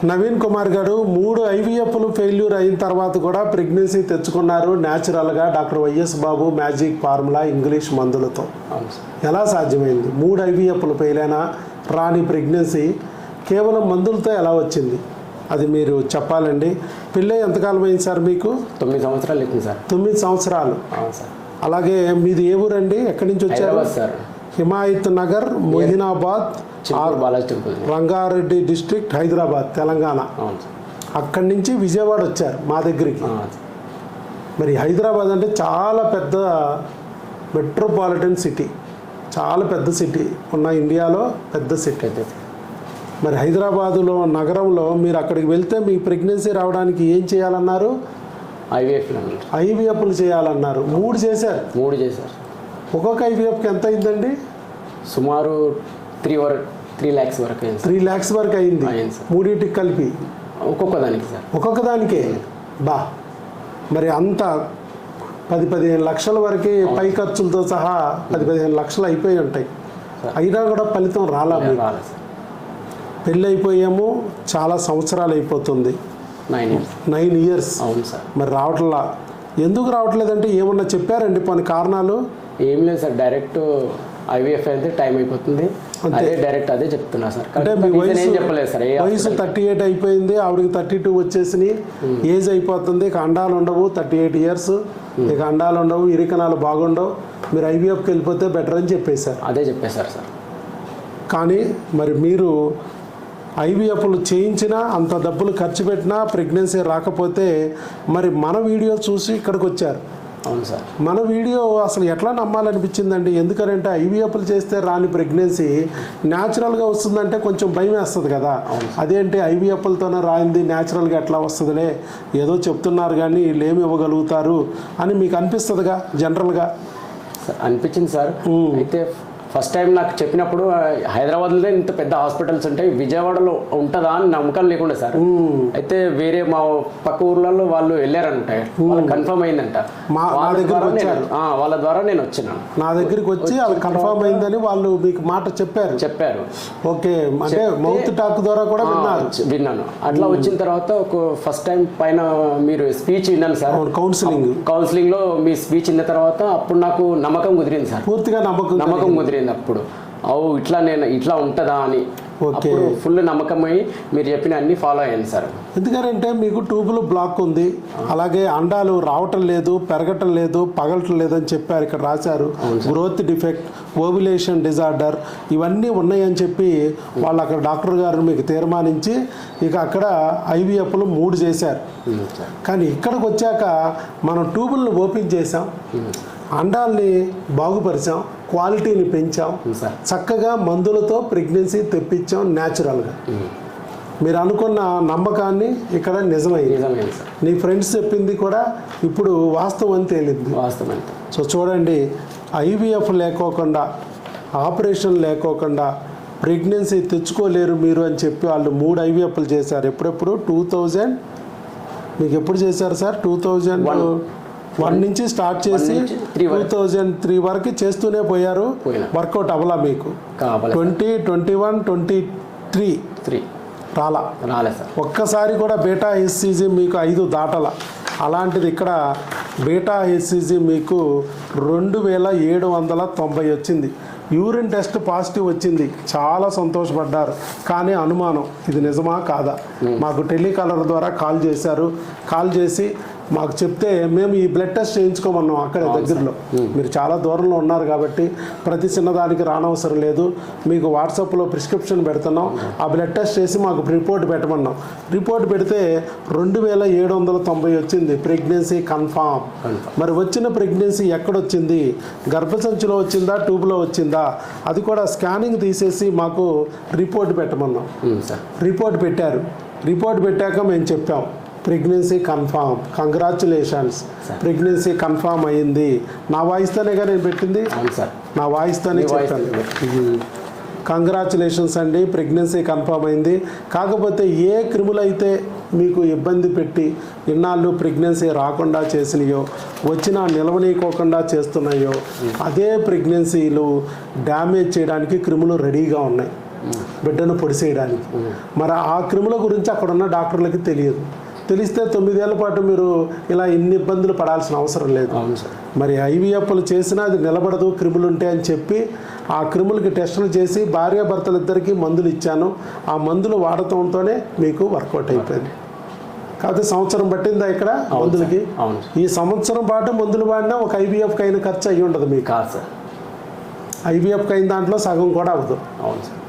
నవీన్ కుమార్ గారు 3 ఐవీఎఫ్లు ఫెయిల్యూర్ అయిన తర్వాత కూడా ప్రెగ్నెన్సీ తెచ్చుకున్నారు న్యాచురల్గా. డాక్టర్ వైఎస్ బాబు మ్యాజిక్ ఫార్ములా ఇంగ్లీష్ మందులతో. ఎలా సాధ్యమైంది? 3 ఐవీఎఫ్లు ఫెయిల్ అయినా రాని ప్రెగ్నెన్సీ కేవలం మందులతో ఎలా వచ్చింది? అది మీరు చెప్పాలండి. పిల్ల ఎంతకాలం అయింది సార్ మీకు? 9 సంవత్సరాలు అవుతుంది సార్. 9 సంవత్సరాలు. సార్. అలాగే మీది ఏ ఊరండి? ఎక్కడి నుంచి వచ్చారు? Sir Himayat Nagar, Moinabad, Balaji temple, Rangareddy district, Hyderabad, Telangana. అక్కడి నుంచి విజయవాడ వచ్చారు మా దగ్గరికి. మరి హైదరాబాద్ అంటే చాలా పెద్ద మెట్రోపాలిటన్ సిటీ, చాలా పెద్ద సిటీ ఉన్న ఇండియాలో పెద్ద సిటీ. మరి హైదరాబాదులో నగరంలో మీరు అక్కడికి వెళ్తే మీ ప్రెగ్నెన్సీ రావడానికి ఏం చేయాలన్నారు? ఐవీఎఫ్లు చేయాలన్నారు. 3 చేశారు. 3 చేశారు. ఒక్కొక్క ఐవీఎఫ్కి ఎంత అయిందండి? సుమారు 3 lakhs వరకు అయింది. 3 lakhs వరకు అయింది. మూడింటికి కలిపి ఒక్కొక్క దానికి సార్. ఒక్కొక్క దానికే బా. మరి అంత 10-15 లక్షల వరకు పై ఖర్చులతో సహా 10-15 లక్షలు అయిపోయి ఉంటాయి. అయినా కూడా ఫలితం రాలా. పెళ్ళి అయిపోయాము, చాలా సంవత్సరాలు అయిపోతుంది. 9 years. అవును సార్. మరి రావట్లా. ఎందుకు రావట్లేదంటే ఏమన్నా చెప్పారండి కొన్ని కారణాలు? ఏం లేదు సార్, డైరెక్ట్ ఐవీఎఫ్ అయితే టైం అయిపోతుంది, అదే డైరెక్ట్ అదే చెప్తున్నా సార్. అంటే మీ వయసు 38 అయిపోయింది, ఆవిడకి 32 వచ్చేసినాయి, ఏజ్ అయిపోతుంది, ఇక అండాలు ఉండవు, 38 years, ఇక అండాలు ఉండవు, ఇరికణాలు బాగుండవు, మీరు ఐవీఎఫ్కి వెళ్ళిపోతే బెటర్ అని చెప్పేశారు. అదే చెప్పేశారు సార్. కానీ మరి మీరు ఐవీఎఫ్లు చేయించినా, అంత డబ్బులు ఖర్చు పెట్టినా ప్రెగ్నెన్సీ రాకపోతే మరి మన వీడియో చూసి ఇక్కడికి వచ్చారు. అవును సార్. మన వీడియో అసలు ఎట్లా నమ్మాలనిపించిందండి? ఎందుకంటే ఐవీఎఫ్లు చేస్తే రాని ప్రెగ్నెన్సీ న్యాచురల్గా వస్తుందంటే కొంచెం భయం వేస్తుంది కదా. అదేంటి ఐవీఎఫ్లతోనే రాయింది, న్యాచురల్గా ఎట్లా వస్తుందిలే, ఏదో చెప్తున్నారు కానీ వీళ్ళు ఏమి ఇవ్వగలుగుతారు అని మీకు అనిపిస్తుందిగా జనరల్గా? అనిపించింది సార్. అయితే ఫస్ట్ టైం నాకు చెప్పినప్పుడు హైదరాబాద్లో ఇంత పెద్ద హాస్పిటల్స్ ఉంటాయి, విజయవాడలో ఉంటుందా అని నమ్మకం లేకుండా సార్. అయితే వేరే మా పక్క ఊర్లలో వాళ్ళు వెళ్ళారంట, వాళ్ళకి కన్ఫర్మ్ అయిందంట. వాళ్ళ ద్వారా నేను వచ్చినాను. నా దగ్గరికి వచ్చి అది కన్ఫర్మ్ అయిందని వాళ్ళు మీకు మాట చెప్పారు. ఓకే, అంటే మౌత్ టాక్ ద్వారా కూడా విన్నాను. అట్లా వచ్చిన తర్వాత ఒక ఫస్ట్ టైం పైన మీరు స్పీచ్ విన్నాను సార్. కౌన్సిలింగ్ లో మీ స్పీచ్ విన్న తర్వాత అప్పుడు నాకు నమ్మకం కుదిరింది సార్. పూర్తిగా నమ్మకం కుదిరింది. అప్పుడు ఇట్లా ఉంటుందా అని ఫుల్ నమ్మకమై మీరు చెప్పిన అన్ని ఫాలో అయ్యాను సార్. ఎందుకంటే మీకు ట్యూబులు బ్లాక్ ఉంది, అలాగే అండాలు రావటం లేదు, పెరగటం లేదు, పగలటం లేదు అని చెప్పారు, ఇక్కడ రాశారు. గ్రోత్ డిఫెక్ట్, ఓవ్యులేషన్ డిజార్డర్ ఇవన్నీ ఉన్నాయని చెప్పి వాళ్ళు అక్కడ డాక్టర్ గారు మీకు తీర్మానించి ఇక అక్కడ ఐవీఎఫ్లు 3 చేశారు. కానీ ఇక్కడికి వచ్చాక మనం ట్యూబులను ఓపెన్ చేసాం, అండాల్ని బాగుపరిచాం, క్వాలిటీని పెంచాం, చక్కగా మందులతో ప్రెగ్నెన్సీ తెప్పించాం న్యాచురల్గా. మీరు అనుకున్న నమ్మకాన్ని ఇక్కడ నిజమైంది. నీ ఫ్రెండ్స్ చెప్పింది కూడా ఇప్పుడు వాస్తవం అని తేలింది. సో చూడండి, ఐవీఎఫ్ లేకోకుండా, ఆపరేషన్ లేకోకుండా ప్రెగ్నెన్సీ తెచ్చుకోలేరు మీరు అని చెప్పి వాళ్ళు 3 ఐవీఎఫ్లు చేశారు. ఎప్పుడెప్పుడు 2000 మీకు ఎప్పుడు చేశారు సార్? 2001 నుంచి స్టార్ట్ చేసి 2003 వరకు చేస్తూనే పోయారు. వర్కౌట్ అవ్వలా మీకు. 2021, 23 రాలే సార్. ఒక్కసారి కూడా బీటా హెచ్సిజీ మీకు 5 దాటల. అలాంటిది ఇక్కడ బీటా హెచ్సిజీ మీకు 2790 వచ్చింది. యూరిన్ టెస్ట్ పాజిటివ్ వచ్చింది, చాలా సంతోషపడ్డారు. కానీ అనుమానం, ఇది నిజమా కాదా? మాకు టెలికాలర్ ద్వారా కాల్ చేశారు. కాల్ చేసి మాకు చెప్తే మేము ఈ బ్లడ్ టెస్ట్ చేయించుకోమన్నాం అక్కడే దగ్గరలో. మీరు చాలా దూరంలో ఉన్నారు కాబట్టి ప్రతి చిన్నదానికి రానవసరం లేదు, మీకు వాట్సాప్లో ప్రిస్క్రిప్షన్ పెడుతున్నాం, ఆ బ్లడ్ టెస్ట్ చేసి మాకు రిపోర్ట్ పెట్టమన్నాం. రిపోర్ట్ పెడితే 2790 వచ్చింది, ప్రెగ్నెన్సీ కన్ఫామ్. మరి వచ్చిన ప్రెగ్నెన్సీ ఎక్కడొచ్చింది? గర్భసంచిలో వచ్చిందా, ట్యూబ్లో వచ్చిందా? అది కూడా స్కానింగ్ తీసేసి మాకు రిపోర్ట్ పెట్టమన్నాం. రిపోర్ట్ పెట్టారు. రిపోర్ట్ పెట్టాక మేము చెప్పాం pregnancy confirm, congratulations, pregnancy confirm అయ్యింది. నా వాయిస్తోనేగా నేను పెట్టింది, నా వాయిస్తోనే చెప్పాను. కంగ్రాచులేషన్స్ అండి, ప్రెగ్నెన్సీ కన్ఫామ్ అయింది. కాకపోతే ఏ క్రిములైతే మీకు ఇబ్బంది పెట్టి ఇన్నాళ్ళు ప్రెగ్నెన్సీ రాకుండా చేసినాయో, వచ్చినా నిలవనీయకోకుండా చేస్తున్నాయో, అదే ప్రెగ్నెన్సీలు డ్యామేజ్ చేయడానికి క్రిములు రెడీగా ఉన్నాయి. బిడ్డను పొడిసేయడానికి. మరి ఆ క్రిముల గురించి అక్కడ ఉన్న డాక్టర్లకి తెలియదు. తెలిస్తే 9 ఏళ్ల పాటు మీరు ఇలా ఇన్ని ఇబ్బందులు పడాల్సిన అవసరం లేదు. మరి ఐవీఎఫ్లు చేసినా అది నిలబడదు క్రిములు ఉంటాయి అని చెప్పి ఆ క్రిములకి టెస్టులు చేసి భార్యాభర్తలు ఇద్దరికీ మందులు ఇచ్చాను. ఆ మందులు వాడటంతోనే మీకు వర్కౌట్ అయిపోయింది. కాకపోతే సంవత్సరం పట్టిందా ఇక్కడ మందులకి? ఈ సంవత్సరం పాటు మందులు వాడినా ఒక ఐవీఎఫ్కి అయిన ఖర్చు అయ్యి ఉండదు మీకు. కాదు సార్, ఐవీఎఫ్కి అయిన దాంట్లో సగం కూడా అవ్వదు. అవును సార్.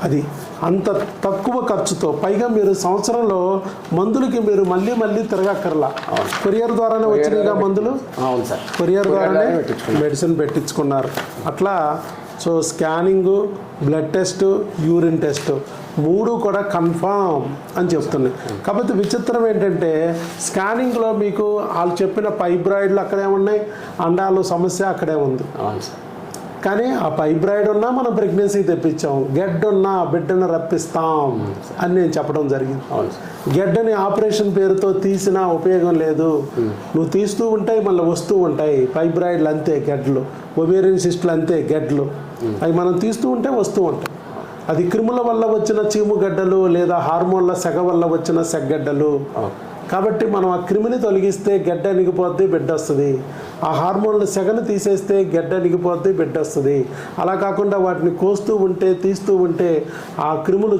అది అంత తక్కువ ఖర్చుతో, పైగా మీరు సంవత్సరంలో మందులకి మీరు మళ్ళీ మళ్ళీ తిరగక్కర్లా. కొరియర్ ద్వారానే వచ్చినాయిగా మందులు. అవును సార్, కొరియర్ ద్వారానే మెడిసిన్ పెట్టించుకున్నారు. అట్లా so scanning, blood test, urine test 3 కూడా కన్ఫామ్ అని చెప్తున్నాయి. కాకపోతే విచిత్రం ఏంటంటే స్కానింగ్లో మీకు వాళ్ళు చెప్పిన ఫైబ్రాయిడ్లు అక్కడే ఉన్నాయి, అండాలు సమస్య అక్కడే ఉంది. అవును సార్. కానీ ఆ ఫైబ్రాయిడ్ ఉన్నా మనం ప్రెగ్నెన్సీ తెప్పించాం, గెడ్ ఉన్నా బిడ్డను రప్పిస్తాం అని నేను చెప్పడం జరిగింది. గెడ్డని ఆపరేషన్ పేరుతో తీసినా ఉపయోగం లేదు. నువ్వు తీస్తూ ఉంటాయి, మళ్ళీ వస్తూ ఉంటాయి. ఫైబ్రాయిడ్లు అంతే, గెడ్లు, ఒవేరియన్ సిస్టులు అంతే, గెడ్లు. అవి మనం తీస్తూ ఉంటే వస్తూ ఉంటాయి. అది క్రిముల వల్ల వచ్చిన చీముగడ్డలు లేదా హార్మోన్ల సెగ వల్ల వచ్చిన సెగ్గడ్డలు. కాబట్టి మనం ఆ క్రిమిని తొలగిస్తే గెడ్డ అణిగిపోద్ది, బిడ్డ వస్తుంది. ఆ హార్మోన్ల సెగను తీసేస్తే గెడ్డ అణిగిపోద్ది, బిడ్డ వస్తుంది. అలా కాకుండా వాటిని కోస్తూ ఉంటే, తీస్తూ ఉంటే ఆ క్రిములు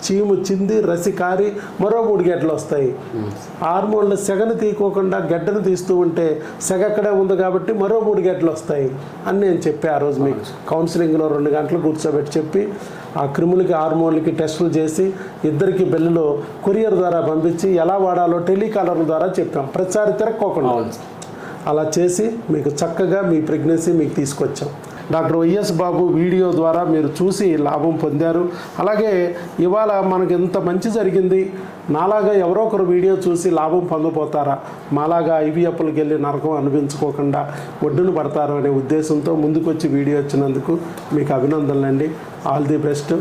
చీము చింది రసి కారి మరో 3 గెడ్డలు వస్తాయి. హార్మోన్ల సెగను తీయకోకుండా గెడ్డను తీస్తూ ఉంటే సెగ అక్కడే ఉంది కాబట్టి మరో 3 గెడ్డలు వస్తాయి అని నేను చెప్పి ఆ రోజు మీకు కౌన్సిలింగ్లో 2 గంటలు కూర్చోబెట్టి చెప్పి ఆ క్రిములకి హార్మోన్లకి టెస్టులు చేసి ఇద్దరికి బిల్లులో కొరియర్ ద్వారా పంపించి ఎలా వాడాలో టెలికాలర్ల ద్వారా చెప్పాం, ప్రతిసారి తిరక్కోకుండా. అలా చేసి మీకు చక్కగా మీ ప్రెగ్నెన్సీ మీకు తీసుకొచ్చాం. డాక్టర్ వైఎస్ బాబు వీడియో ద్వారా మీరు చూసి లాభం పొందారు. అలాగే ఇవాళ మనకు ఎంత మంచి జరిగింది, నాలాగా ఎవరో ఒకరు వీడియో చూసి లాభం పొందపోతారా, మాలాగా ఐవీఎఫ్లకు వెళ్ళి నరకం అనిపించుకోకుండా ఒడ్డున పడతారు అనే ఉద్దేశంతో ముందుకొచ్చి వీడియో వచ్చినందుకు మీకు అభినందనలండి. All the best.